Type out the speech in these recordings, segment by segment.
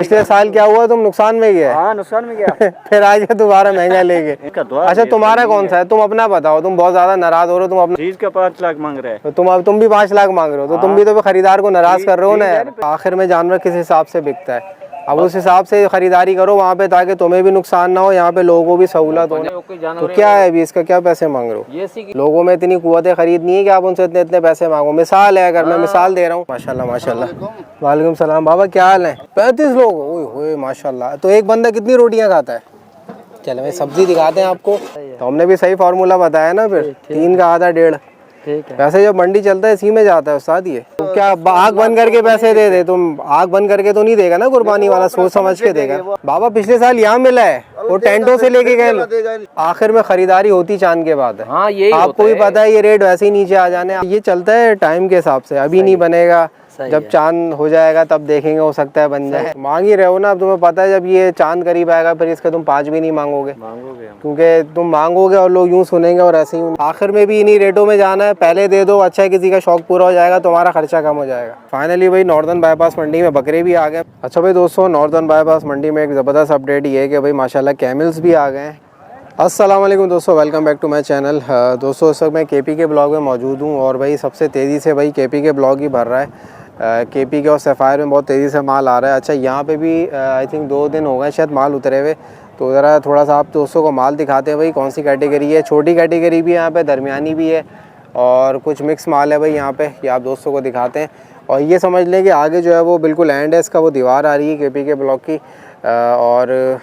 पिछले साल क्या हुआ, तुम नुकसान में गए? हाँ नुकसान में गया। फिर आज दोबारा महंगा लेके। अच्छा तुम्हारा कौन सा है, तुम अपना बताओ, तुम बहुत ज्यादा नाराज हो रहे हो। तुम अपना चीज का 5 लाख मांग रहे हैं। तो तुम भी 5 लाख मांग रहे हो, तो तुम भी तो खरीदार को नाराज कर रहे हो ना। आखिर में जानवर किस हिसाब से बिकता है, अब उस हिसाब से खरीदारी करो वहाँ पे, ताकि तुम्हें भी नुकसान ना हो, यहाँ पे लोगों को भी सहूलत हो। तो क्या है अभी इसका, क्या पैसे मांग रहे हो? लोगों में इतनी कुव्वत खरीद नहीं है कि आप उनसे इतने इतने पैसे मांगो। मिसाल है, अगर मैं मिसाल दे रहा हूँ। माशाल्लाह माशाल्लाह। वालेकुम सलाम बाबा, क्या हाल है? 35 लोग, ओए माशाल्लाह। तो एक बंदा कितनी रोटियाँ खाता है? चलो मैं सब्जी दिखाते हैं आपको। तो हमने भी सही फार्मूला बताया ना, फिर 3 का आधा 1.5। वैसे जब मंडी चलता है इसी में जाता है उस्ताद ये। तो क्या आग बंद करके पैसे दे दे? तुम आग बंद करके तो नहीं देगा ना कुर्बानी वाला, सोच समझ के देगा। बाबा पिछले साल यहाँ मिला है, वो टेंटों से लेके गए। आखिर में खरीदारी होती चांद के बाद है। हाँ यही आपको भी पता है ये रेट वैसे ही नीचे आ जाने। ये चलता है टाइम के हिसाब से, अभी नहीं बनेगा, जब चांद हो जाएगा तब देखेंगे, हो सकता है बन जाए। मांग ही रहे हो ना, अब तुम्हें पता है जब ये चांद करीब आएगा फिर इसके तुम 5 भी नहीं मांगोगे, क्योंकि तुम मांगोगे और लोग यूं सुनेंगे और ऐसे ही। आखिर में भी इन्हीं रेटों में जाना है, पहले दे दो, अच्छा है किसी का शौक पूरा हो जाएगा, तुम्हारा खर्चा कम हो जाएगा। फाइनली भाई नॉर्दर्न बाईपास मंडी में बकरे भी आ गए। अच्छा भाई दोस्तों, नॉर्दर्न बाईपास मंडी में एक ज़बरदस्त अपडेट ये है कि भाई माशाल्लाह कैमल्स भी आ गए हैं। अस्सलाम वालेकुम दोस्तों, welcome back to my channel. दोस्तों इस वक्त मैं केपी के ब्लॉग में मौजूद हूँ और भाई सबसे तेज़ी से भाई केपी के ब्लॉग ही भर रहा है। केपी के और सफ़ायर में बहुत तेज़ी से माल आ रहा है। अच्छा यहाँ पे भी आई थिंक 2 दिन हो गए शायद माल उतरे हुए। तो ज़रा थोड़ा सा आप दोस्तों को माल दिखाते हैं भाई, कौन सी कैटेगरी है। छोटी कैटेगरी भी है यहाँ पे, दरमियानी भी है और कुछ मिक्स माल है भाई यहाँ पे, ये आप दोस्तों को दिखाते हैं। और ये समझ लें कि आगे जो है वो बिल्कुल एंड है इसका, वो दीवार आ रही है केपी के ब्लॉक की, और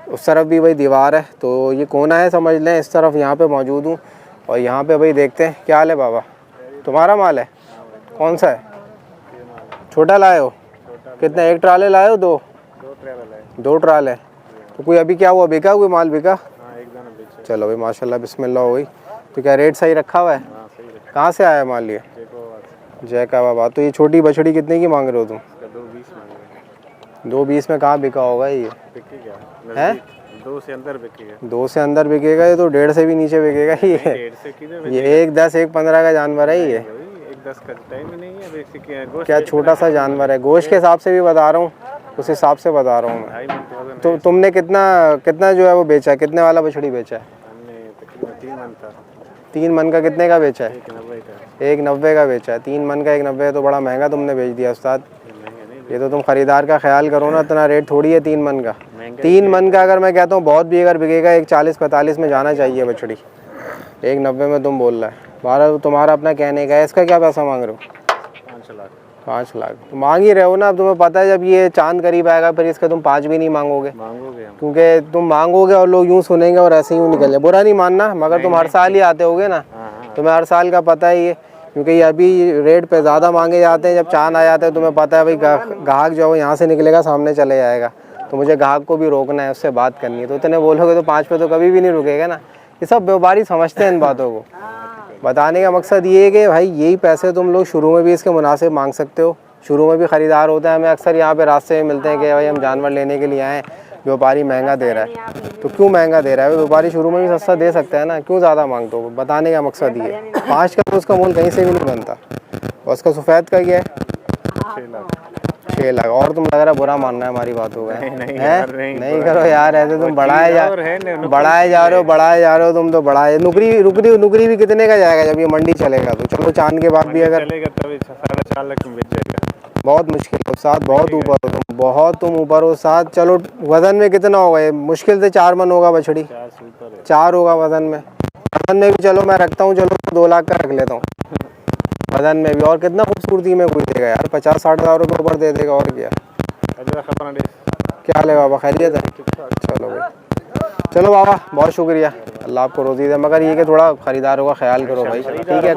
उस तरफ भी भाई दीवार है। तो ये कोना है समझ लें, इस तरफ यहाँ पे मौजूद हूँ। और यहाँ पे भाई देखते हैं क्या हाल है। बाबा तुम्हारा माल है, कौन सा है? छोटा लाए हो? कितना, 1 ट्राले लाए हो? 2 ट्राले। तो कोई अभी क्या हुआ, बिका? कोई माल बिका? चलो भाई माशाल्लाह बिस्मिल्लाह हो गई। तो क्या रेट सही रखा हुआ है? कहाँ से आया माल ये? जय का बाबा। तो ये छोटी बछड़ी कितने की मांग रहे हो तुम? 2.20 में कहाँ बिका होगा ये? है 2 से अंदर बिकेगा। 2 से अंदर बिकेगा ये तो, 1.5 से भी नीचे बिकेगा ये 1.10 1.15 का जानवर है ये। 1.10 का टाइम ही नहीं है। क्या छोटा सा जानवर है, गोश्त के हिसाब से भी बता रहा हूँ, उस हिसाब से बता रहा हूँ मैं। तो तुमने कितना जो है वो बेचा है, कितने वाला बछड़ी बेचा है? 3 मन का। कितने का बेचा है? 1.90 का बेचा है। 3 मन का 1.90 तो बड़ा महंगा तुमने बेच दिया उस्ताद। ये तो तुम खरीदार का ख्याल करो ना, इतना रेट थोड़ी है 3 मन का। 3 मन का अगर मैं कहता हूँ बहुत भी अगर बिकेगा 1.40-45 में जाना चाहिए बछड़ी। 1.90 में तुम बोल रहा है। 12 तुम्हारा अपना कहने का है। इसका क्या पैसा मांग रहे हो? 5 लाख। तो मांग ही रहे हो ना, अब तुम्हें पता है जब ये चांद करीब आएगा फिर इसका तुम 5 भी नहीं मांगोगे, क्योंकि तुम मांगोगे और लोग यूँ सुनेंगे और ऐसे ही निकल जाए। बुरा नहीं मानना, मगर तुम हर साल ही आते होगे ना, तुम्हें हर साल का पता ही है। क्योंकि ये अभी रेट पे ज़्यादा मांगे जाते हैं, जब चांद आ जाते हैं तुम्हें पता है भाई ग्राहक जो है यहाँ से निकलेगा सामने चले जाएगा। तो मुझे ग्राहक को भी रोकना है, उससे बात करनी है। तो इतने बोलोगे तो 5 पे तो कभी भी नहीं रुकेगा ना। ये सब व्यापारी समझते हैं इन बातों को। बताने का मकसद ये है कि भाई यही पैसे तुम लोग शुरू में भी इसके मुनासिब मांग सकते हो। शुरू में भी ख़रीदार होता है, हमें अक्सर यहाँ पे रास्ते में मिलते हैं कि भाई हम जानवर लेने के लिए आए, व्यापारी महंगा दे रहा है। तो क्यों महंगा दे रहा है? व्यापारी शुरू में भी सस्ता दे सकता है ना, क्यों ज़्यादा मांगते हो? बताने का मकसद ये है। 5 का तो उसका मोल कहीं से भी नहीं बनता। और उसका सफ़ेद का क्या है? 6 लाख। और तुम लग रहा बुरा मानना है हमारी बातों का। नहीं करो यार, ऐसे तुम बढ़ाए जा रहे हो तुम तो बढ़ाए। नुकरी भी कितने का जाएगा जब ये मंडी चलेगा? तो चलो चांद के बाद भी अगर 4.5 लाख में बेच जाएगा। बहुत मुश्किल हो साथ, बहुत ऊपर हो तुम, बहुत तुम ऊपर हो साथ। चलो वजन में कितना होगा ये? मुश्किल से 4 मन होगा बछड़ी, 4 होगा वजन में। वजन में भी चलो मैं रखता हूँ, चलो 2 लाख का रख लेता हूँ वजन में भी। और कितना खूबसूरती में कोई देगा यार, 50-60 हज़ार रुपये ऊपर दे देगा और क्या। क्या हाल है बाबा, खैरियत है? चलो भाई, चलो बाबा बहुत शुक्रिया, अल्लाह आपको रोज़ी दे। मगर ये कि थोड़ा ख़रीदारों का ख्याल करो भाई, ठीक है?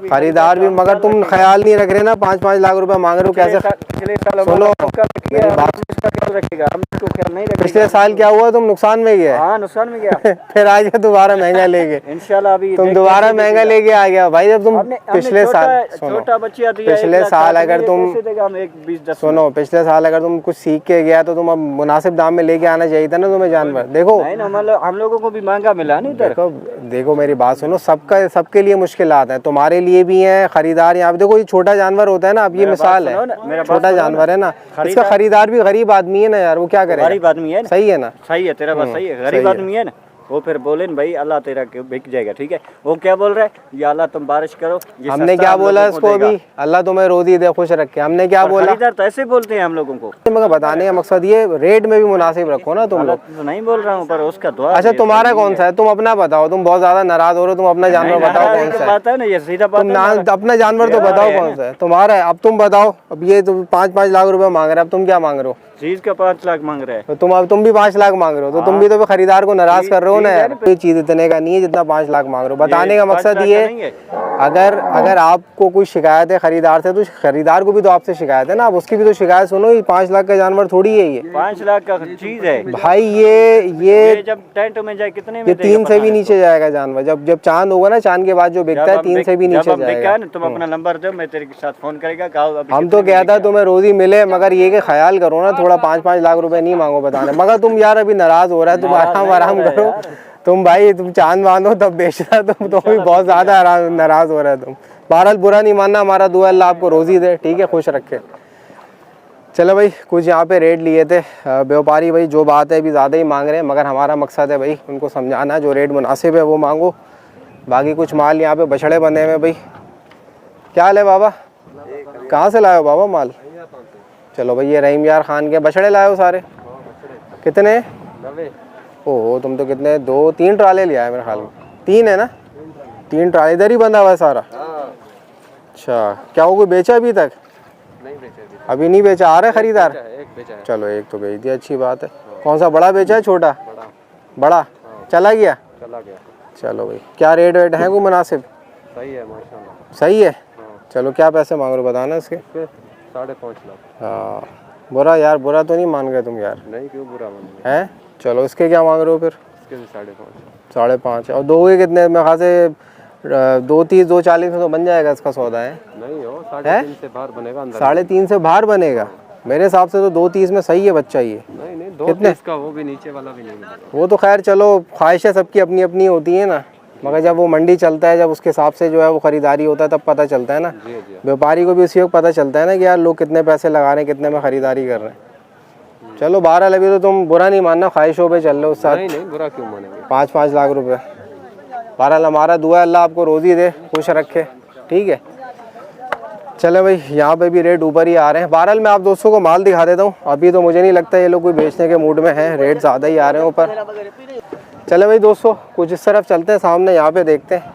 ख़रीदार भी, मगर तुम ख्याल नहीं रख रहे ना, 5-5 लाख रुपए मांग रहे हो। कैसे? सुनो मेरी बात, रखेगा, हम इसको ख्याल नहीं रखेगा। पिछले साल क्या हुआ, तुम नुकसान में गए? हाँ नुकसान में गया। फिर आज दोबारा महंगा लेके इंशाल्लाह अभी तुम दोबारा महंगा लेके आ गया भाई। जब तुम पिछले साल छोटा बच्चा दिया, पिछले साल अगर तुम सुनो, पिछले साल अगर तुम कुछ सीख के गया तो तुम अब मुनासिब दाम में लेके आना चाहिए था ना तुम्हें जानवर। देखो नहीं ना, मतलब हम लोगों को भी महंगा मिला नहीं इधर। देखो मेरी बात सुनो, सबके लिए मुश्किलात है, तुम्हारे लिए भी है। खरीदार यहाँ पे देखो, ये छोटा जानवर होता है ना, अब ये मिसाल है, छोटा जानवर है ना, इसका खरीदार भी गरीब आदमी है ना यार, वो क्या करे, गरीब आदमी है, सही है ना? सही है, तेरा बात सही है, गरीब आदमी है ना। वो फिर बोले न भाई अल्लाह तेरा बिक जाएगा, ठीक है। वो क्या बोल रहा है, या अल्लाह तुम बारिश करो। हमने क्या बोला इसको अभी, अल्लाह तुम्हें रोजी दे, खुश रखे, हमने क्या बोला? खरीदार तो ऐसे बोलते हैं हम लोगों को। मगर बताने का मकसद ये, रेट में भी मुनासिब रखो ना तुम लोग। तो नहीं बोल रहा हूँ, पर उसका दुआ। अच्छा तुम्हारा कौन सा है, तुम अपना बताओ, तुम बहुत ज्यादा नाराज हो रहे हो, तुम अपना जानवर बताओ कौन सा बात है ना, ये सीधा बात है। तुम अपना जानवर तो बताओ कौन सा है तुम्हारा है। अब तुम बताओ, अब ये तुम 5-5 लाख रुपए मांग रहे हो, अब तुम क्या मांग रहे हो? चीज का 5 लाख मांग रहे हैं। तो तुम भी 5 लाख मांग रहे हो, तो तुम भी तो खरीदार को नाराज कर रहे हो ना यार। कोई चीज इतने का नहीं है जितना 5 लाख मांग रहे हो। बताने का मकसद ये, अगर आपको कोई शिकायत है खरीदार से, तो खरीदार को भी तो आपसे शिकायत है ना, आप उसकी भी तो शिकायत सुनो। ये 5 लाख का जानवर थोड़ी है, ये 5 लाख का चीज है भाई। ये जब टेंट में जाए कितने में? ये 3 से भी नीचे जाएगा जानवर। जब चांद होगा ना, चांद के बाद जो बिकता है 3 से भी नीचे जाएगा। तुम अपना नंबर दो, मैं तेरे साथ फोन करेगा। हम तो कहता तुम्हें रोजी मिले, मगर ये के ख्याल करो ना थोड़ा, 5-5 लाख रुपए नहीं मांगो बताने। मगर तुम यार अभी नाराज हो रहा है, तुम आराम करो। तुम भाई तुम चांद बांधो तब बेचना, तुम तो भी बहुत ज्यादा नाराज हो रहा है तुम। बहरहाल बुरा नहीं मानना, हमारा दुआ अल्लाह आपको रोजी दे, ठीक है, खुश रखे। चलो भाई, कुछ यहाँ पे रेट लिए थे व्यापारी भाई, जो बात है अभी ज़्यादा ही मांग रहे हैं, मगर हमारा मकसद है भाई उनको समझाना, जो रेट मुनासिब है वो मांगो। बाकी कुछ माल यहाँ पे बछड़े बंधे हुए भाई। क्या हाल है बाबा, कहाँ से लाए हो बाबा माल? चलो भाई, ये रहीम यार खान के बछड़े लाए हो सारे, कितने? ओहो, तुम तो कितने 2-3 ट्राले ले आए मेरे ख्याल में। 3 है ना? 3 ट्राले इधर ही बंधा हुआ है सारा। अच्छा, क्या वो कोई बेचा अभी तक? नहीं बेचा अभी नहीं बेचा। आ रहा है खरीदार? एक बेचा है। चलो एक तो बेच दिया, अच्छी बात है। कौन सा, बड़ा बेचा है छोटा? बड़ा चला गया। चलो भाई, क्या रेट वेट है कोई मुनासिब? सही है माशाल्लाह। सही है। चलो क्या पैसे मांग रहे हो बताना इसके? 5.5 लाख। हाँ बुरा यार, बुरा तो नहीं मान गए तुम यार? नहीं, क्यों बुरा मान है? चलो इसके क्या मांग रहे हो फिर? इसके 5.5। और दो के कितने? मेरे ख्याल से 2.30 2.40 में तो बन जाएगा इसका सौदा है? नहीं हो, 3.5 से बाहर बनेगा। 3.5 से बाहर बनेगा मेरे हिसाब से तो। 2.30 में सही है बच्चा ये। नहीं 2.30 का, वो भी नीचे वाला भी नहीं मिलेगा। वो तो खैर चलो, ख्वाहिशें सबकी अपनी अपनी होती है ना, मगर जब वो मंडी चलता है, जब उसके हिसाब से जो है वो खरीदारी होता है, तब पता चलता है ना। व्यापारी को भी उसी वक्त पता चलता है ना कि यार लोग कितने पैसे लगा रहे हैं, कितने में खरीदारी कर रहे हैं। चलो 12 अभी तो तुम बुरा नहीं मानना, ख्वाहिशों पे चल रहे हो उस साथ। नहीं बुरा क्यों मानेंगे? 5-5 लाख रुपए। 12 हमारा दुआ है अल्लाह आपको रोजी दे, खुश रखे, ठीक है। चले भाई, यहाँ पे भी रेट ऊपर ही आ रहे हैं। बहरहाल मैं आप दोस्तों को माल दिखा देता हूँ। अभी तो मुझे नहीं लगता ये लोग कोई बेचने के मूड में हैं, रेट ज़्यादा ही आ रहे हैं ऊपर। चले भाई दोस्तों, कुछ इस तरफ चलते हैं, सामने यहाँ पे देखते हैं।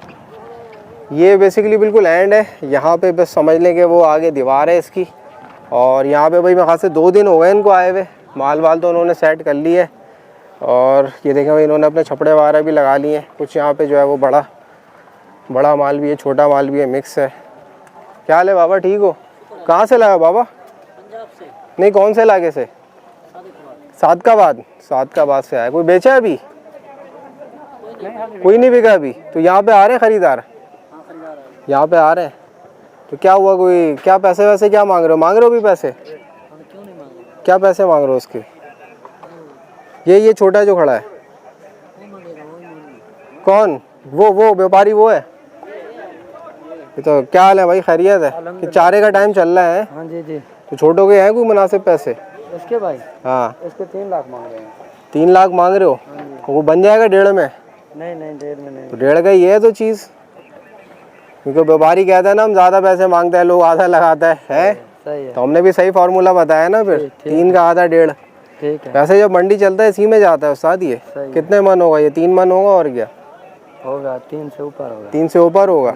ये बेसिकली बिल्कुल एंड है, यहाँ पे बस समझ लें कि वो आगे दीवार है इसकी। और यहाँ पे भाई मेरे ख्याल से 2 दिन हो गए इनको आए हुए। माल वाल तो उन्होंने सेट कर ली है। और ये देखें भाई, इन्होंने अपने छपड़े वगैरह भी लगा लिए हैं। कुछ यहाँ पे जो है वो बड़ा माल भी है, छोटा माल भी है, मिक्स है। क्या हाल है बाबा, ठीक हो? कहाँ से लाए हो बाबा? पंजाब से। नहीं, कौन से इलाके से? सादकाबाद से आया। कोई बेचा है अभी? कोई नहीं बिका अभी। तो यहाँ पे आ रहे हैं खरीदार? यहाँ पे आ रहे हैं। तो क्या हुआ, कोई क्या पैसे वैसे क्या मांग रहे हो? अभी पैसे? क्या पैसे मांग रहे हो उसके? ये छोटा जो खड़ा है कौन? वो व्यापारी वो है? तो क्या हाल है भाई, खैरियत है? कि चारे का टाइम चल रहा है? हाँ जी। तो छोटों के हैं कोई मुनासिब पैसे इसके भाई? हाँ, इसके 3 लाख मांग रहे हैं। 3 लाख मांग रहे हो? वो बन जाएगा 1.5 में? नहीं 1.5 में नहीं। तो 1.5 का ही है तो चीज़, क्योंकि व्यापारी कहता है ना हम ज़्यादा पैसे मांगते हैं, लोग आधा लगाता है? सही है। तो हमने भी सही फार्मूला बताया ना फिर, 3 का आधा 1.5। ठीक है। वैसे जब मंडी चलता है इसी में जाता है उस्ताद। ये कितने मन होगा? ये 3 मन होगा और क्या होगा? 3 से ऊपर होगा। 3 से ऊपर होगा।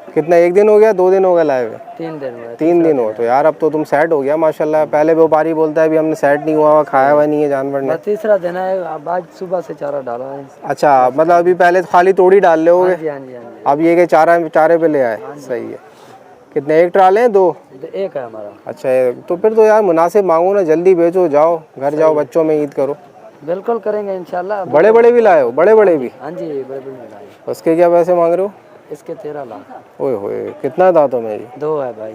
कितना, 1 दिन हो गया 2 दिन हो गया लाए हुए? 3 दिन हुआ। 3 दिन हो तो यार अब तो तुम सेट हो गया माशाल्लाह। पहले व्यापारी बोलता है अभी हमने सेट नहीं हुआ, खाया हुआ नहीं है जानवर ने। तीसरा दिन है, अब आज सुबह से चारा डाला है। अच्छा, मतलब अभी पहले तो खाली तोड़ी डाल ले होगे? हाँ जी। अब ये के चारे पे ले आए, सही है। कितने, एक ट्राले हैं, दो? एक है हमारा। अच्छा तो फिर तो यार मुनासिब मांगो ना, जल्दी बेचो, जाओ घर जाओ, बच्चों में ईद करो। बिल्कुल करेंगे इंशाल्लाह। बड़े बड़े भी लाए हो? बड़े बड़े भी? हाँ जी, बड़े बड़े लाए। उसके क्या पैसे मांग रहे हो? इसके 13 लाख। ओए होए, कितना दांतों में ये? 2 है भाई।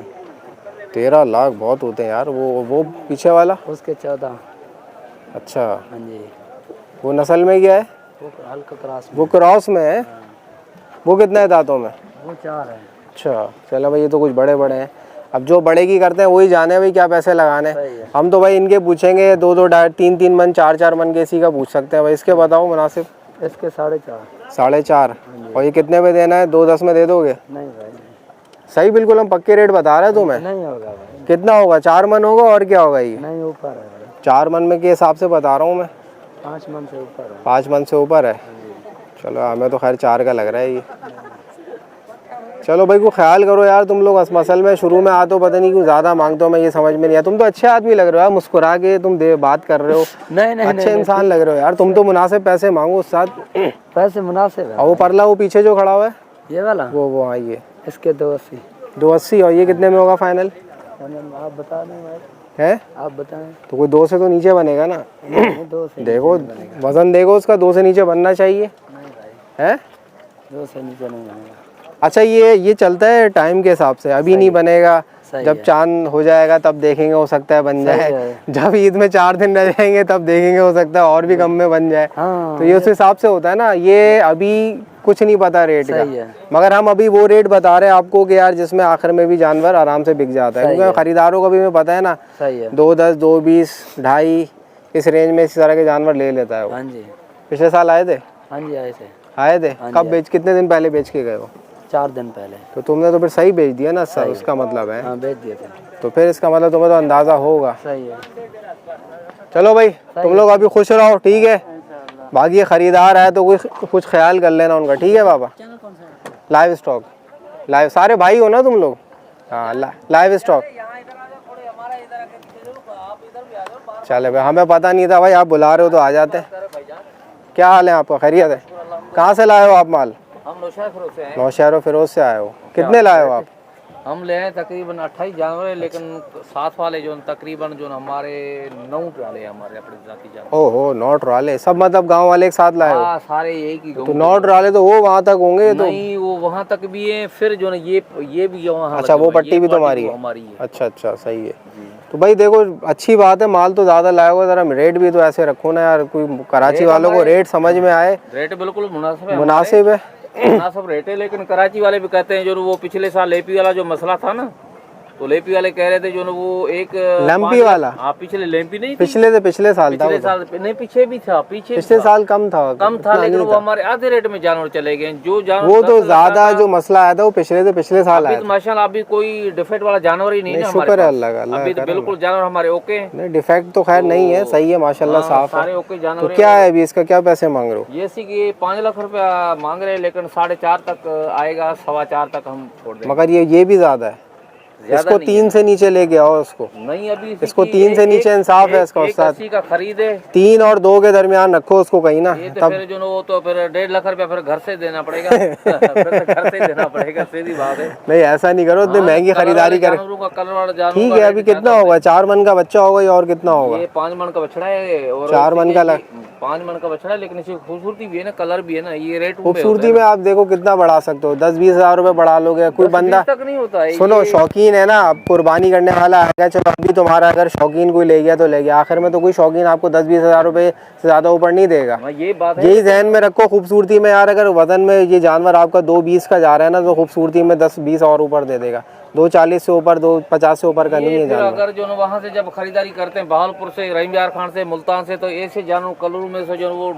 13 लाख बहुत होते हैं यार। वो पीछे वाला? उसके 14। अच्छा, हाँ जी। वो नस्ल में क्या है? वो हल्का क्रॉस में। वो क्रॉस में है। वो कितने है दांतों में? वो 4 है। अच्छा चलो भाई, ये तो कुछ बड़े बड़े हैं। अब जो बड़े की करते हैं वही जाने भाई क्या पैसे लगाने। हम तो भाई इनके पूछेंगे 2-2, 3-3 मन, 4-4 मन के इसी का पूछ सकते हैं भाई। इसके बताओ मुनासिब। इसके 4.5। 4.5। और ये कितने में देना है? 2-10 में दे दोगे? नहीं भाई सही बिल्कुल, हम पक्के रेट बता रहे हैं तुम्हें। नहीं होगा भाई। कितना होगा? 4 मन होगा और क्या होगा ये? नहीं, ऊपर है भाई। 4 मन में के हिसाब से बता रहा हूँ मैं। 5 मन से ऊपर है। 5 मन से ऊपर है? चलो हमें तो खैर 4 का लग रहा है ये। चलो भाई को ख्याल करो यार तुम लोग। मसल में शुरू में आ तो पता नहीं क्यों ज़्यादा मांगते हो, मैं ये समझ में नहीं आया। तुम तो अच्छे आदमी लग रहे हो यार, मुस्कुरा के तुम बात कर रहे हो। नहीं अच्छे इंसान लग रहे हो यार तुम तो। मुनासिब पैसे मांगो उस साथ। पैसे मुनासिब है। और वो परला वो पीछे जो खड़ा हुआ है ये वाला? वो हाँ ये इसके 280। 280। और ये कितने में होगा फाइनल? आप बता दें भाई। है आप बताएं। तो कोई 2 से तो नीचे बनेगा ना? 2 से देखो वजन देखो उसका, 2 से नीचे बनना चाहिए। नहीं भाई, है 2 से नीचे नहीं बनेगा। अच्छा ये चलता है टाइम के हिसाब से, अभी नहीं बनेगा। जब चांद हो जाएगा तब देखेंगे, हो सकता है बन जाए। जब ईद में 4 दिन रह जाएंगे तब देखेंगे, हो सकता है और भी कम में बन जाए। हाँ, तो ये उस हिसाब से होता है ना। ये अभी कुछ नहीं पता रेट का, मगर हम अभी वो रेट बता रहे हैं आपको कि यार जिसमें आखिर में भी जानवर आराम से बिक जाता है। क्योंकि खरीदारों को भी हमें पता है ना, 2.10, 2.20, 2.5 इस रेंज में इस तरह के जानवर ले लेता है वो। हाँ जी। पिछले साल आए थे? हाँ जी आए थे। आए थे? कब बेच, कितने दिन पहले बेच के गए हो? 4 दिन पहले। तो तुमने तो फिर सही बेच दिया ना सर, उसका मतलब है। हाँ बेच दिए थे। तो फिर इसका मतलब तुम्हें तो अंदाजा होगा। सही है। चलो भाई तुम लोग अभी खुश रहो, ठीक है। बाकी खरीदार है तो कुछ ख्याल कर लेना उनका, ठीक है बाबा। लाइव स्टॉक, लाइव सारे भाई हो ना तुम लोग? हाँ लाइव स्टॉक। चले भाई, हमें पता नहीं था भाई, आप बुला रहे हो तो आ जाते हैं। क्या हाल है आपका? खैरियत है? कहाँ से लाए हो आप माल? हम नौशहर फिरोज से आए हो। कितने लाए हो आप? हम ले हैं तकरीबन 28 जानवर है, लेकिन साथ वाले जो तकरीबन जो हमारे 9 ट्राले हमारे अपने जाती जानवर। ओहो 9 ट्राले, सब मतलब गांव वाले एक साथ लाए हो? हाँ सारे यही की। तो 9 ट्राले तो वो वहाँ तक होंगे? तो नहीं वो वहाँ तक भी है, फिर जो ना ये भी वहाँ। अच्छा वो पट्टी भी तुम्हारी है? अच्छा सही है। तो भाई देखो अच्छी बात है, माल तो ज़्यादा लाए हो, जरा रेट भी तो ऐसे रखो ना यार, कोई कराची वालों को रेट समझ में आए। रेट बिल्कुल मुनासिब है सब रेट है। लेकिन कराची वाले भी कहते हैं जो वो पिछले साल लेपी वाला जो मसला था ना, तो लेपी वाले कह रहे थे जो वो एक लंपी वाला। हाँ पिछले लेपी नहीं, पिछले साल था। पिछले साल नहीं, पीछे भी था। पिछले साल कम था लेकिन वो हमारे आधे रेट में जानवर चले गए। जो जानवर वो तो ज्यादा जो मसला आया था वो पिछले साल आया। माशाल्लाह अभी कोई डिफेक्ट वाला जानवर ही नहीं है। शुक्र है अल्लाह का, अभी तो बिल्कुल जानवर हमारे ओके हैं। नहीं डिफेक्ट तो खैर नहीं है, सही है माशाल्लाह, साफ है सारे ओके जानवर। तो क्या है अभी इसका क्या पैसे मांग रहे हो? ये सी कि 5 लाख रुपया मांग रहे हैं, लेकिन 4.5 तक आएगा, 4.25 तक हम छोड़ देंगे। मगर ये भी ज्यादा है। इसको 3 से नीचे लेके आओ उसको। नहीं अभी इसको 3 से नीचे इंसाफ है इसका उस्ताद। 80 का खरीद है। 3 और 2 के दरमियान रखो उसको कहीं ना। तब फिर जो वो तो फिर 1.5 लाख रुपया फिर घर से देना पड़ेगा। फिर घर से देना पड़ेगा, सीधी बात है। नहीं ऐसा नहीं करो, इतनी महंगी खरीदारी कर। ठीक है अभी कितना होगा? 4 मन का बच्चा होगा और कितना होगा? ये 5 मन का बछड़ा है और 4 मन का 5 मन का बछड़ा है, लेकिन इसकी खूबसूरती भी है ना, कलर भी है ना। ये रेट खूबसूरती में आप देखो कितना बढ़ा सकते हो, 10-20 हज़ार रुपए बढ़ा लोगे। कोई बंदा तक नहीं होता है। सुनो शौकीन है ना, कुर्बानी करने वाला आएगा। चलो अभी तुम्हारा अगर शौकीन कोई ले गया तो ले गया, आखिर में तो कोई शौकीन आपको 10-20 हज़ार रुपए से ज्यादा ऊपर नहीं देगा। ये बात है, यही जहन में रखो खूबसूरती में यार। अगर वजन में ये जानवर आपका 2.20 का जा रहा है ना, तो खूबसूरती में 10-20 और ऊपर दे देगा। 2.40 से ऊपर, 2.50 से ऊपर का नहीं है जानवर। अगर जो वहाँ से जब खरीदारी करते हैं बहावलपुर से, रहीमयार खान से, मुल्तान से, तो ऐसे जानवर कलर में से जो वो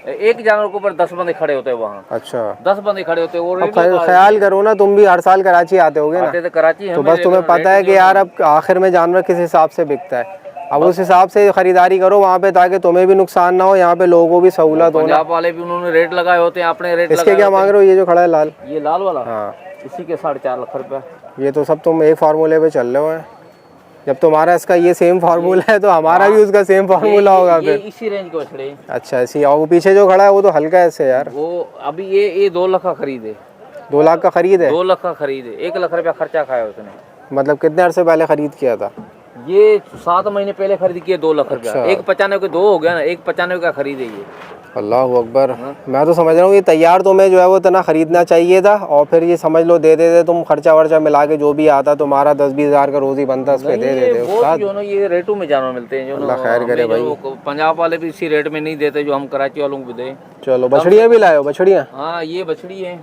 एक जानवर के ऊपर 10 बंदे खड़े होते हैं वहाँ। अच्छा 10 बंदे खड़े होते हैं। वो ख्याल करो ना, तुम भी हर साल कराची आते होगे ना? कराची तो बस तुम्हें पता है कि यार अब आखिर में जानवर किस हिसाब से बिकता है। अब उस हिसाब से खरीदारी करो वहाँ पे, ताकि तुम्हें भी नुकसान ना हो, यहाँ पे लोगों को भी सहूलत हो। पंजाब वाले भी उन्होंने रेट लगाए होते हैं, अपने रेट। इसके क्या मांग रहे हो? ये जो खड़ा है लाल, ये लाल वाला, हाँ इसी के 4.5 लाख रुपया। ये तो सब तुम एक फार्मूले पे चल रहे हो। जब तुम्हारा इसका ये सेम फार्मूला है तो हमारा भी उसका सेम फार्मूला होगा फिर। इसी रेंज के बछड़े। अच्छा इसी। और वो पीछे जो खड़ा है वो तो हल्का है इससे यार। वो अभी ये 2 लाख का खरीदे। 2 लाख का खरीद है? 2 लाख का खरीद है, 1 लाख रुपया खर्चा खाया उसने। मतलब कितने अरसे पहले खरीद किया था? ये 7 महीने पहले खरीद किया 2 लाख रुपया। अच्छा। 195 के 2 हो गया ना, 195 का खरीद है ये। अल्लाह अकबर। मैं तो समझ रहा हूँ ये तैयार तुम्हें जो है वो इतना खरीदना चाहिए था, और फिर ये समझ लो दे देते तुम, खर्चा वर्चा मिला के जो भी आता तुम्हारा 10-20 हज़ार का रोज ही बनता, उस पे दे देते उस्ताद। जो ना ये रेटों में जानवर मिलते हैं, जो अल्लाह खैर करे भाई। पंजाब वाले भी इसी रेट में नहीं देते जो हम कराची वालों को दें। चलो बछड़ियाँ भी लाए हो? बछड़ियाँ, हाँ ये बछड़ी है।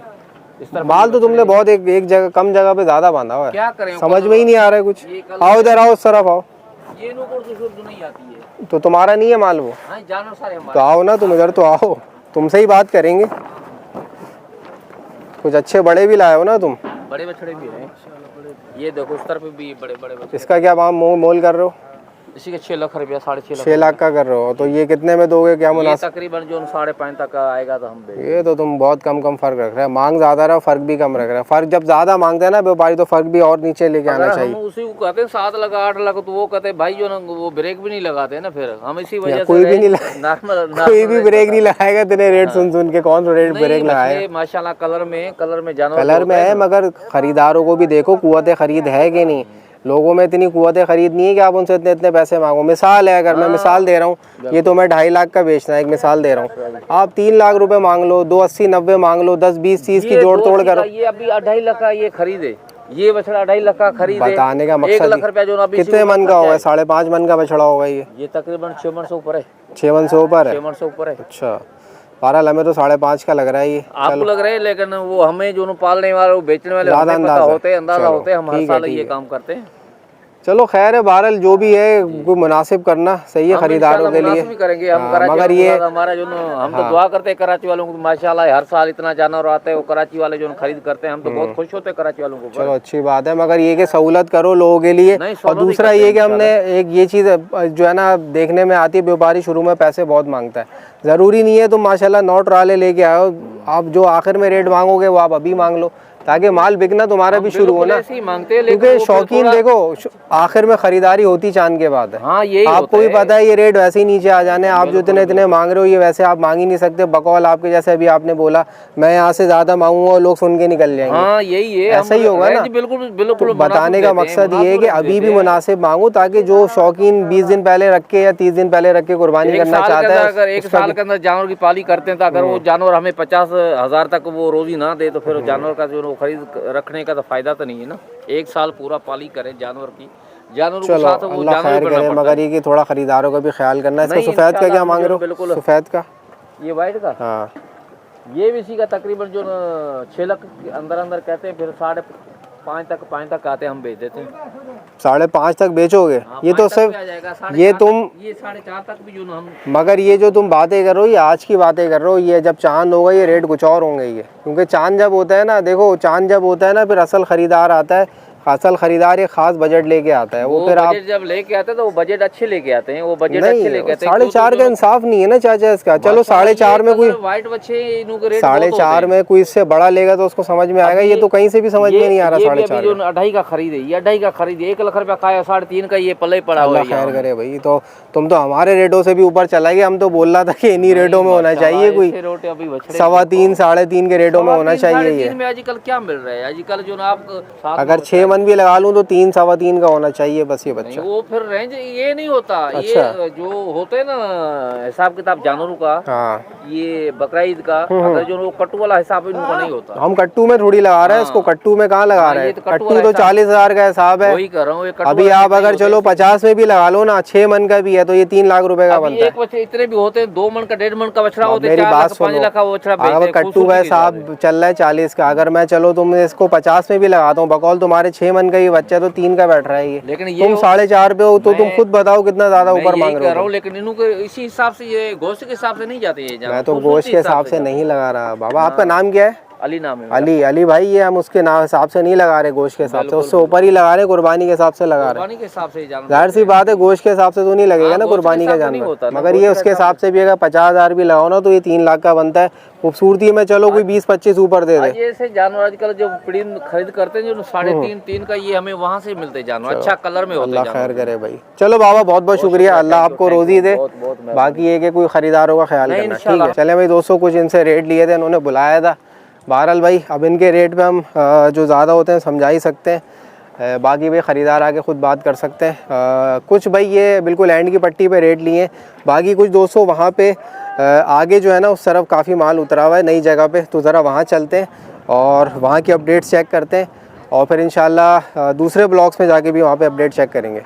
इस तरह माल तो तुमने बहुत एक जगह कम जगह पे ज्यादा बांधा हुआ है, क्या करें, समझ में ही नहीं आ रहा है कुछ। आओ इधर आओ, उस तरफ आओ। ये नौकर तो शुरू नहीं आती है। तो तुम्हारा नहीं है माल वो? हाँ जानवर सारे हमारे। तो आओ ना तुम इधर, तो आओ, तुमसे ही बात करेंगे। कुछ अच्छे बड़े भी लाए हो ना तुम? बड़े बछड़े भी हैं, ये देखो उस तरफ भी बड़े बड़े बछड़े। इसका क्या मोल कर रहे हो? इसी का 6 लाख रुपया, 6.5 लाख। 6 लाख का कर रहे हो, तो ये कितने में दोगे? क्या ये मुनासिब? तकरीबन जो 5.5 तक का आएगा तो हम देंगे। ये तो तुम बहुत कम फर्क रख रहे हो, मांग ज्यादा रहा, फर्क भी कम रख रहा है। फर्क जब ज्यादा मांगते हैं ना व्यापारी, तो फर्क भी और नीचे लेके आना अगर चाहिए। हम उसी को कहते हैं 7 लाख 8 लाख, तो वो कहते हैं भाई जो ना वो ब्रेक भी नहीं लगाते ना, फिर हम इसी वजह से कोई भी नहीं नॉर्मल कोई भी ब्रेक नहीं लगाएगा तेरे रेट सुन के, कौन रेट ब्रेक लगाएगा? माशाल्लाह कलर में जानवर कलर में है, मगर खरीदारों को भी देखो कुव्वत खरीद है कि नहीं। लोगों में इतनी कुव्वत खरीद नहीं है कि आप उनसे इतने इतने पैसे मांगो। मिसाल है, अगर मैं मिसाल दे रहा हूँ, ये तो मैं 2.5 लाख का बेचना है, एक मिसाल दे रहा हूँ, आप 3 लाख रुपए मांग लो, 2 80 90 मांग लो, 10 20 30 की जोड़ तोड़ करो। ये अभी 2.5 लाख का ये खरीदे, ये बछड़ा 2.5 लाख का खरीद है। बताने का 1 मकसद लाख रुपया जो अभी कितने मन का होगा? 5.5 मन का बछड़ा होगा ये तकरीबन 6 मन से ऊपर है। 6 मन से ऊपर है? 6 मन से ऊपर है। अच्छा, 12 हमें तो 5.5 का लग रहा है ये। आपको लग रहा है, लेकिन वो हमें जो पालने वाले, वो बेचने वाले हमें पता होते हैं, अंदाजा होते हैं, हम हर साल ये काम करते हैं। चलो खैर है, बहरहाल जो भी है वो मुनासिब करना सही है खरीदारों के लिए। भी करेंगे हम। मगर ये हमारा जो हम तो दुआ करते हैं कराची वालों को, माशाल्लाह हर साल इतना जानवर आते हैं, वो कराची वाले जो खरीद करते हैं, हम तो बहुत खुश होते हैं कराची वालों को। चलो अच्छी बात है, मगर ये कि सहूलत करो लोगों के लिए। और दूसरा ये कि हमने एक ये चीज़ जो है ना देखने में आती है, व्यापारी शुरू में पैसे बहुत मांगता है। ज़रूरी नहीं है तुम माशाल्लाह 9 ट्राले लेके आओ, आप जो आखिर में रेट मांगोगे वो आप अभी मांग लो, ताकि माल बिकना तुम्हारा भी शुरू हो ना। क्योंकि शौकीन देखो आखिर में खरीदारी होती चांद के बाद है। हाँ, यही आपको भी पता है ये रेट वैसे ही नीचे आ जाने, आप जो इतने मांग रहे हो ये वैसे आप मांग ही नहीं सकते। बकौल आपके जैसे अभी आपने बोला मैं यहाँ से ज्यादा मांगूंगा और लोग सुन के निकल जाएंगे। हाँ, यही है, ऐसा ही होगा ना। बिल्कुल बिल्कुल। बताने का मकसद ये है कि अभी भी मुनासिब मांगो, ताकि जो शौकीन 20 दिन पहले रख के या 30 दिन पहले रख के कुर्बानी करना चाहता है, अगर 1 साल के अंदर जानवर की पाली करते हैं, तो अगर वो जानवर हमें 50,000 तक वो रोजी ना दे, तो फिर जानवर का जो खरीद रखने का तो फायदा तो नहीं है ना। 1 साल पूरा पाली करें जानवर की, जानवर के साथ वो अल्लाह खैर करे, मगर ये कि थोड़ा खरीदारों का भी ख्याल करना है। इसका सफेद का क्या मांग रहे हो? बिल्कुल सफेद का, ये वाइट का, हाँ ये भी इसी का तकरीबन जो 6 लाख के अंदर कहते हैं, फिर 5.5 तक आते हैं, हम बेच देते हैं। 5.5 तक बेचोगे? ये तो सिर्फ ये तुम 4.5 तक भी जो हम। मगर ये जो तुम बातें कर रहे हो ये आज की बातें कर रहे हो, ये जब चांद होगा ये रेट कुछ और होंगे ये। क्योंकि चांद जब होता है ना, देखो चांद जब होता है ना, फिर असल खरीदार आता है। असल खरीदार एक खास बजट लेके आता है, वो फिर आप जब लेके आते हैं तो वो बजट अच्छे लेके आते हैं, वो बजट अच्छे लेके आते हैं। 4.5 का इंसाफ नहीं है ना चाचा इसका। चलो 4.5 में कोई व्हाइट बच्चे इनों के रेट 4.5 में कोई इससे बड़ा लेगा तो उसको समझ में आएगा। ये तो कहीं से भी समझ में नहीं आ रहा। 4.5 जो 2.5 का खरीदे, ये 2.5 का खरीदे, 1 लाख रुपया का है, 3.5 का ये पले पड़ा हुआ है। खैर करे भाई, तो तुम तो हमारे रेटों से भी ऊपर चला गया। हम तो बोल रहा था कि इन्हीं रेटों में होना चाहिए, कोई 3.25 3.5 के रेटों में होना चाहिए। ये आजकल क्या मिल रहा है, आजकल जो आप अगर 6 मन भी लगा लूं तो 3 3.25 का होना चाहिए बस। ये बच्चा वो फिर रेंज ये नहीं होता। अच्छा। ये जो होते हैं ना हिसाब किताब जानवरों का, हाँ, ये बकरा ईद का, अगर जो कट्टू वाला हिसाब इनका नहीं होता। हम कट्टू में थोड़ी लगा रहे हैं इसको, कट्टू में कहाँ लगा रहे हैं? कट्टू तो 40,000 का हिसाब है। वही कर रहा हूँ। अभी आप अगर चलो 50 में भी लगा लो ना, 6 मन का भी है तो ये 3 लाख रुपए का बनता है। एक बच्चे इतने भी होते हैं, 2 मन का 1.5 मन का बछड़ा होता है, मेरी 4 बात लाख 5 लाख का बछड़ा बेचते हैं। कट्टू का हिसाब चल रहा है 40 का, अगर मैं चलो तुम इसको 50 में भी लगाता हूँ, बकौल तुम्हारे 6 मन का ही बच्चा तो 3 का बैठ रहा है ये। लेकिन ये तुम 4.5 पे हो तो तुम खुद बताओ कितना ज्यादा ऊपर मांग रहे हो। लेकिन इन्हों के इसी हिसाब से, ये गोश्त के हिसाब से नहीं जाते ये। मैं तो गोश्त के हिसाब से नहीं लगा रहा बाबा। आपका नाम क्या है? अली नाम है। अली भाई, ये हम उसके नाम हिसाब से नहीं लगा रहे, गोश्त के हिसाब से, उससे ऊपर ही लगा रहे, कुर्बानी के हिसाब से लगा रहे। कुर्बानी के हिसाब से जाहिर सी बात है गोश्त के हिसाब से तो नहीं लगेगा ना कुर्बानी का जानवर, मगर ये उसके हिसाब से भी अगर 50,000 भी लगाओ ना तो ये 3 लाख का बनता है। खूबसूरती में चलो कोई 20-25 ऊपर दे दे। जैसे जानवर आजकल जो पीड़िन खरीद करते हैं जो 3.5 का, ये हमें वहाँ से मिलते जानवर, अच्छा कलर में होते हैं। अल्लाह खैर करे भाई। चलो बाबा बहुत बहुत शुक्रिया, अल्लाह आपको रोजी दे। बाकी ये कि कोई खरीदारों का ख्याल करना। ठीक है, चले भाई दोस्तों, कुछ इनसे रेट लिए थे, इन्होंने बुलाया था, बहरहाल भाई अब इनके रेट पे हम जो ज़्यादा होते हैं समझा ही सकते हैं, बाकी भाई ख़रीदार आके ख़ुद बात कर सकते हैं। कुछ भाई ये बिल्कुल एंड की पट्टी पे रेट लिए, बाकी कुछ दोस्तों वहाँ पे आगे जो है ना उस तरफ काफ़ी माल उतरा हुआ है नई जगह पे, तो ज़रा वहाँ चलते हैं और वहाँ की अपडेट्स चेक करते हैं और फिर इंशाल्लाह दूसरे ब्लॉग्स में जाके भी वहाँ पे अपडेट चेक करेंगे।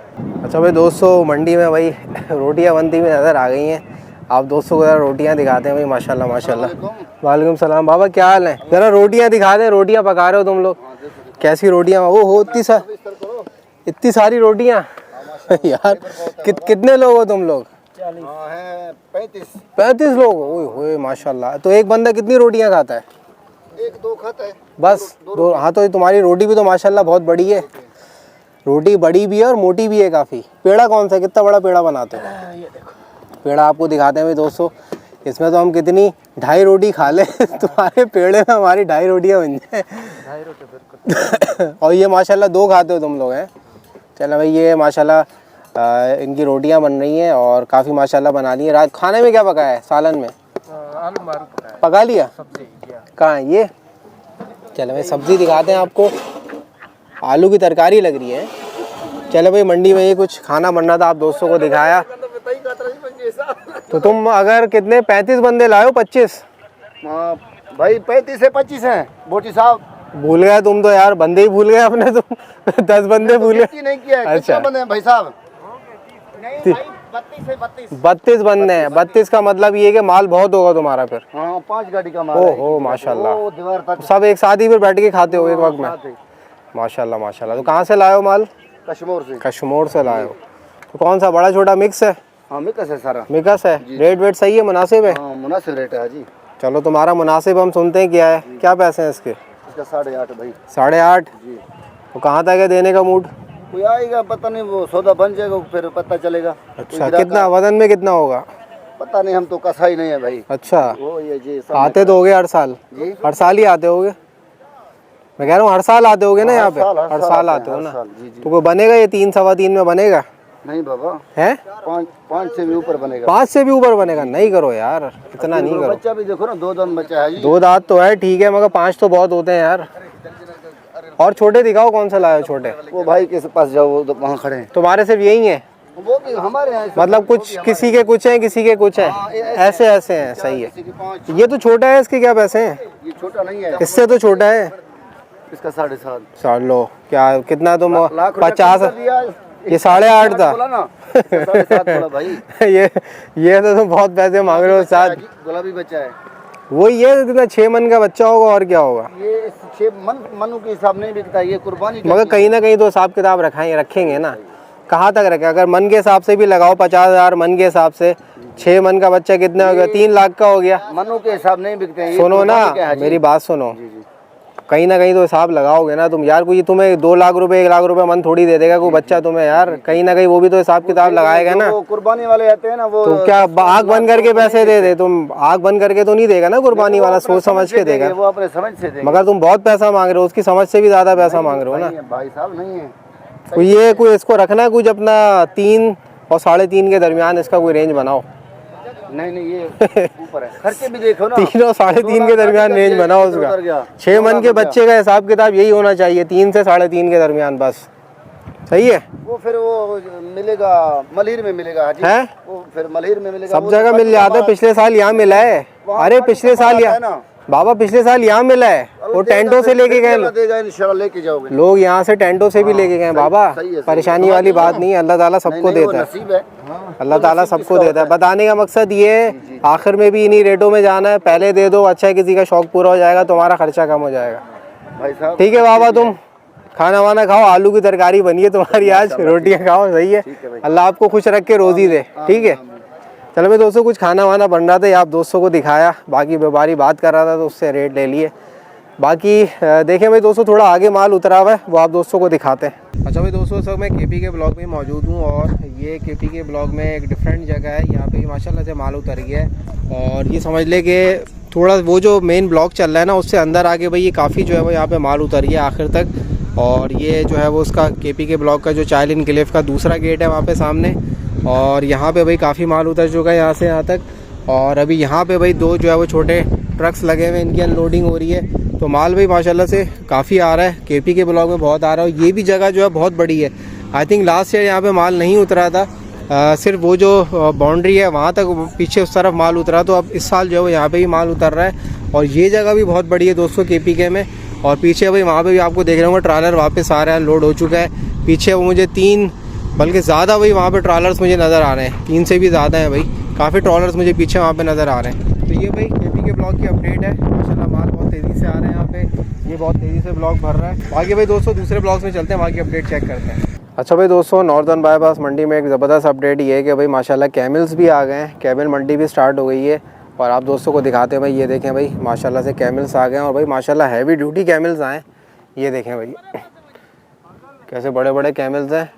अच्छा भाई दोस्तों मंडी में भाई रोटियाँ बनती हुई नज़र आ गई हैं, आप दोस्तों को ज़रा रोटियाँ दिखाते हैं भाई। माशाल्लाह माशाल्लाह। वालेकुम सलाम बाबा, क्या हाल है? ज़रा रोटियाँ दिखा दें, रोटियाँ पका रहे हो तुम लोग, कैसी रोटियाँ? ओ हो इतनी सारी रोटियाँ यार कितने लोग हो तुम लोग? 35 लोग। ओए होए माशाल्लाह। तो एक बंदा कितनी रोटियाँ खाता है? 1-2 खाता है बस 2। हाँ तो तुम्हारी रोटी भी तो माशाल्लाह बहुत बड़ी है, रोटी बड़ी भी है और मोटी भी है काफ़ी। पेड़ा कौन सा है, कितना बड़ा पेड़ा बनाते हो? ये देखो पेड़ा आपको दिखाते हैं भाई दोस्तों, इसमें तो हम कितनी 2.5 रोटी खा ले तुम्हारे पेड़े में हमारी 2.5 रोटियाँ बन जाए। 2.5 रोटी और ये माशाल्लाह 2 खाते हो तुम लोग हैं? चलो भाई ये माशाल्लाह इनकी रोटियां बन रही हैं और काफ़ी माशाल्लाह बना ली है। रात खाने में क्या पकाया है? सालन में आलू मारू पका लिया? सब्जी क्या? कहाँ है ये? चलो भाई सब्ज़ी दिखाते हैं आपको, आलू की तरकारी लग रही है। चलो भाई मंडी में ये कुछ खाना बन रहा था, आप दोस्तों को दिखाया। तो तुम अगर कितने 35 बंदे लाए हो? 25 भाई 35 से 25 हैं बोटी साहब। भूल गए तुम तो यार, बंदे ही भूल गए अपने तुम 10 बंदे भूल गए। नहीं किया है। अच्छा बंदे हैं भाई साहब? नहीं भाई 32 से 32 बंदे हैं। 32 का मतलब ये कि माल बहुत होगा तुम्हारा फिर। हाँ 5 गाड़ी का माल। ओहो माशाल्लाह, वो दीवार तक सब एक साथ ही फिर बैठ के खाते हो एक वक्त में? माशाल्लाह माशाल्लाह। तो कहाँ से लाए हो माल? कश्मीर से। कश्मीर से लाए हो। तो कौन सा, बड़ा छोटा मिक्स है? हाँ मिक्स है सारा। मिक्स है। रेट वेट सही है, मुनासिब है? हाँ मुनासिब रेट है जी। चलो तुम्हारा मुनासिब हम सुनते हैं, क्या है, क्या पैसे हैं इसके? इसका 8.5 भाई। 8.5? जी। तो कहाँ तक है देने का मूड? कोई आएगा पता नहीं, वो सौदा बन जाएगा फिर पता चलेगा। अच्छा कितना वजन में कितना होगा? पता नहीं, हम तो कसाई नहीं है भाई। अच्छा वो ये जी आते तो होगे हर साल? जी हर साल ही आते होगे? मैं कह रहा हूँ हर साल आते होगे ना यहाँ पे? हर साल आते हो ना? तो कोई बनेगा ये 3 सवा 3 में बनेगा? नहीं बाबा है 5 से भी ऊपर बनेगा। 5 से भी ऊपर बनेगा? नहीं करो यार, इतना नहीं करो। बच्चा भी देखो ना, 2 दांत बच्चा है जी। 2 दांत तो है ठीक है, मगर 5 तो बहुत होते हैं यार। और छोटे दिखाओ, कौन सा लाए हो छोटे? वो भाई के पास जाओ, वो वहाँ खड़े हैं। तुम्हारे सिर्फ यही हैं? वो भी हमारे यहाँ मतलब कुछ किसी के कुछ हैं, किसी के कुछ हैं, ऐसे ऐसे हैं। सही है। 5। ये तो छोटा है, इसके क्या पैसे हैं? ये छोटा नहीं है, इससे तो छोटा है। इसका 7.5। चल लो, क्या कितना तुम? लाख 50? दिया। ये 8.5 था। बोला ना 7.5 बोला भाई। ये तो तुम बहुत पैसे मांग रहे हो। 7 गुलाबी बच्चा है वो, ये कितना 6 मन का बच्चा होगा और क्या होगा? ये 6 मनु के हिसाब नहीं बिकता, ये कुर्बानी। मगर कहीं ना कहीं तो हिसाब किताब रखेंगे ना, कहाँ तक रखे? अगर मन के हिसाब से भी लगाओ 50,000 मन के हिसाब से, 6 मन का बच्चा कितना हो गया? 3 लाख का हो गया। मनु के हिसाब नहीं बिकते हैं। सुनो ना मेरी बात सुनो, कहीं ना कहीं तो हिसाब लगाओगे ना तुम यार। कोई तुम्हें 2 लाख रुपए 1 लाख रुपए मन थोड़ी दे देगा कोई बच्चा तुम्हें यार, कहीं ना कहीं वो भी तो हिसाब किताब लगाएगा ना। वो कुर्बानी वाले आते हैं ना, वो तो क्या आँख बंद करके पैसे दे दे? तुम आँख बंद करके तो नहीं देगा ना कुर्बानी वाला, सोच समझ के देगा। वो अपने समझ से देंगे। मगर तुम बहुत पैसा मांग रहे हो, उसकी समझ से भी ज्यादा पैसा मांग रहे हो ना भाई साहब। नहीं है तो ये कोई इसको रखना है कुछ अपना 3 और 3.5 के दरमियान, इसका कोई रेंज बनाओ। नहीं ये ऊपर है। खर्चे भी देखो ना, 3 और 3.5 के दरमियान रेंज बनाओ उसका। 6 मन के बच्चे का हिसाब किताब यही होना चाहिए, 3 से 3.5 के दरमियान बस। सही है। वो फिर वो मिलेगा मलहीर में मिलेगा जी। है वो फिर मलहीर में मिलेगा, सब जगह मिल जाता है। पिछले साल यहाँ मिला है। अरे पिछले साल यहाँ बाबा, पिछले साल यहाँ मिला है। वो टेंटों से लेके गए इंशाल्लाह, लेके जाओगे लोग, यहाँ से टेंटों से भी लेके गए बाबा। परेशानी वाली बात नहीं है, अल्लाह ताला सबको देता है। अल्लाह ताला सबको देता है। बताने का मकसद ये है, आखिर में भी इन्हीं रेटों में जाना है। पहले दे दो, अच्छा है, किसी का शौक पूरा हो जाएगा, तुम्हारा खर्चा कम हो जाएगा। भाई साहब ठीक है बाबा, तुम खाना वाना खाओ, आलू की तरकारी बनी है तुम्हारी आज, रोटियां खाओ। सही है, अल्लाह आपको खुश रख के रोजी दे। ठीक है, चलो भाई दोस्तों, कुछ खाना वाना बन रहा था, ये आप दोस्तों को दिखाया। बाकी व्यापारी बात कर रहा था तो उससे रेट ले लिए। बाकी देखें भाई दोस्तों, थोड़ा आगे माल उतरा हुआ है, वो आप दोस्तों को दिखाते हैं। अच्छा भाई दोस्तों, सब मैं केपी के ब्लॉक में मौजूद हूँ और ये केपी के ब्लॉक में एक डिफरेंट जगह है। यहाँ पे माशाल्लाह से माल उतर गया है और ये समझ ले कि थोड़ा वो जो मेन ब्लॉक चल रहा है ना, उससे अंदर आके भाई ये काफ़ी जो है वो यहाँ पे माल उतर गया आखिर तक। और ये जो है वो उसका केपी के ब्लॉक का जो चाइल्ड इनक्लेव का दूसरा गेट है वहाँ पे सामने, और यहाँ पे भाई काफ़ी माल उतर चुका है यहाँ से यहाँ तक। और अभी यहाँ पे भाई 2 जो है वो छोटे ट्रक्स लगे हुए हैं, इनकी अनलोडिंग हो रही है। तो माल भाई माशाल्लाह से काफ़ी आ रहा है, केपी के ब्लॉक में बहुत आ रहा है। और ये भी जगह जो है बहुत बड़ी है। आई थिंक लास्ट ईयर यहाँ पे माल नहीं उतरा था, सिर्फ वो जो बाउंड्री है वहाँ तक पीछे उस तरफ माल उतरा। तो अब इस साल जो है वो यहाँ पे ही माल उतर रहा है। और ये जगह भी बहुत बड़ी है दोस्तों केपी के में। और पीछे भाई वहाँ पे भी आपको देख रहे होंगे ट्रालर वापस आ रहा है, लोड हो चुका है। पीछे वो मुझे 3 बल्कि ज़्यादा भाई वहाँ पे ट्रॉलर्स मुझे नज़र आ रहे हैं, 3 से भी ज़्यादा हैं भाई, काफ़ी ट्रॉलर्स मुझे पीछे वहाँ पे नज़र आ रहे हैं। तो ये भाई केपी के ब्लॉक की अपडेट है। माशाल्लाह माल बहुत तेज़ी से आ रहे हैं यहाँ पे, ये बहुत तेज़ी से ब्लॉक भर रहा है। बाकी भाई दोस्तों दूसरे ब्लॉक्स में चलते हैं, वहाँ की अपडेट चेक करते हैं। अच्छा भाई दोस्तों, नॉर्दर्न बाईपास मंडी में एक ज़बरदस्त अपडेट ये है कि भाई माशाल्लाह कैमल्स भी आ गए हैं, कैमल मंडी भी स्टार्ट हो गई है। और आप दोस्तों को दिखाते हैं भाई, ये देखें भाई माशाल्लाह से कैमल्स आ गए हैं। और भाई माशाल्लाह हैवी ड्यूटी कैमल्स आए, ये देखें भाई कैसे बड़े बड़े कैमल्स हैं।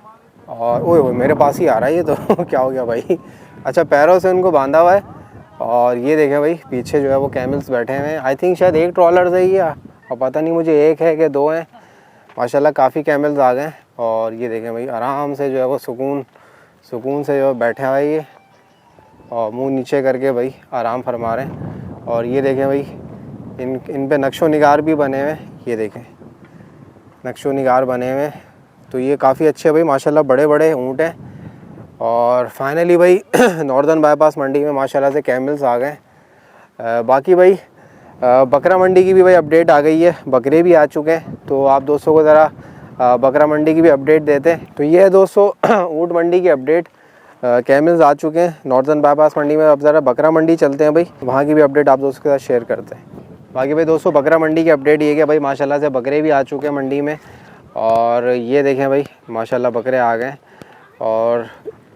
और ओए मेरे पास ही आ रहा है ये तो क्या हो गया भाई। अच्छा पैरों से उनको बांधा हुआ है। और ये देखें भाई पीछे जो है वो कैमल्स बैठे हुए हैं। आई थिंक शायद 1 ट्रॉलर है ये, और पता नहीं मुझे 1 है कि 2 हैं। माशाल्लाह काफ़ी कैमल्स आ गए। और ये देखें भाई आराम से जो है वो सुकून से जो है बैठे हुए ये, और मुंह नीचे करके भाई आराम फरमा रहे हैं। और ये देखें भाई इन पे नक्शो निगार भी बने हुए हैं, ये देखें नक्शो निगार बने हुए हैं। तो ये काफ़ी अच्छे भाई माशाल्लाह बड़े बड़े ऊँट हैं। और फाइनली भाई नॉर्दर्न बाईपास मंडी में माशाल्लाह से कैमल्स आ गए। बाकी भाई बकरा मंडी की भी भाई अपडेट आ गई है, बकरे भी आ चुके हैं। तो आप दोस्तों को ज़रा बकरा मंडी की भी अपडेट देते हैं। तो ये है दोस्तों ऊँट मंडी की अपडेट, कैमल्स आ चुके हैं नॉर्दर्न बाईपास मंडी में। अब ज़रा बकरा मंडी चलते हैं भाई, वहाँ की भी अपडेट आप दोस्तों के साथ शेयर करते हैं। बाकी भाई दोस्तों बकरा मंडी की अपडेट ये कि भाई माशाल्लाह से बकरे भी आ चुके हैं मंडी में। और ये देखें भाई माशाल्लाह बकरे आ गए। और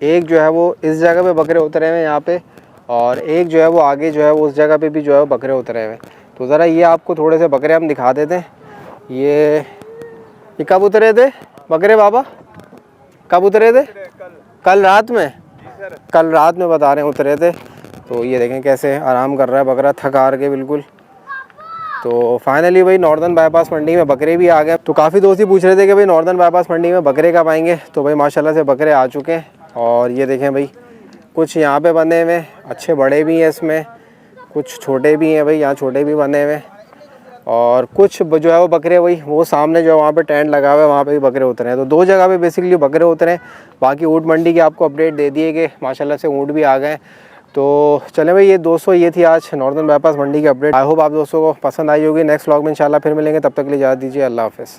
एक जो है वो इस जगह पे बकरे उतरे हुए हैं यहाँ पे, और एक जो है वो आगे जो है वो उस जगह पे भी जो है वो बकरे उतरे हुए हैं। तो ज़रा ये आपको थोड़े से बकरे हम दिखा देते हैं। ये कब उतरे थे बकरे बाबा, कब उतरे थे? कल रात में, कल रात में बता रहे हैं उतरे थे। तो ये देखें कैसे आराम कर रहा है बकरा, थक हार के बिल्कुल। तो फाइनली भाई नॉर्दर्न बाईपास मंडी में बकरे भी आ गए। तो काफ़ी दोस्त ही पूछ रहे थे कि भाई नॉर्दर्न बाईपास मंडी में बकरे कब आएंगे। तो भाई माशाल्लाह से बकरे आ चुके हैं। और ये देखें भाई कुछ यहाँ पे बने हुए अच्छे बड़े भी हैं इसमें, कुछ छोटे भी हैं भाई, यहाँ छोटे भी बने हुए। और कुछ जो है वो बकरे वही वो सामने जो है वहाँ पे टेंट लगा हुआ है वहाँ पे भी बकरे उतरे हैं। तो 2 जगह पे बेसिकली बकरे उतरे हैं। बाकी ऊँट मंडी की आपको अपडेट दे दिए कि माशाल्लाह से ऊँट भी आ गए। तो चले भाई ये दोस्तों ये थी आज नॉर्दर्न बाईपास मंडी की अपडेट। आई होप आप दोस्तों को पसंद आई होगी। नेक्स्ट व्लॉग में इंशाल्लाह फिर मिलेंगे, तब तक के लिए इजाज़त दीजिए, अल्लाह हाफ़िज़।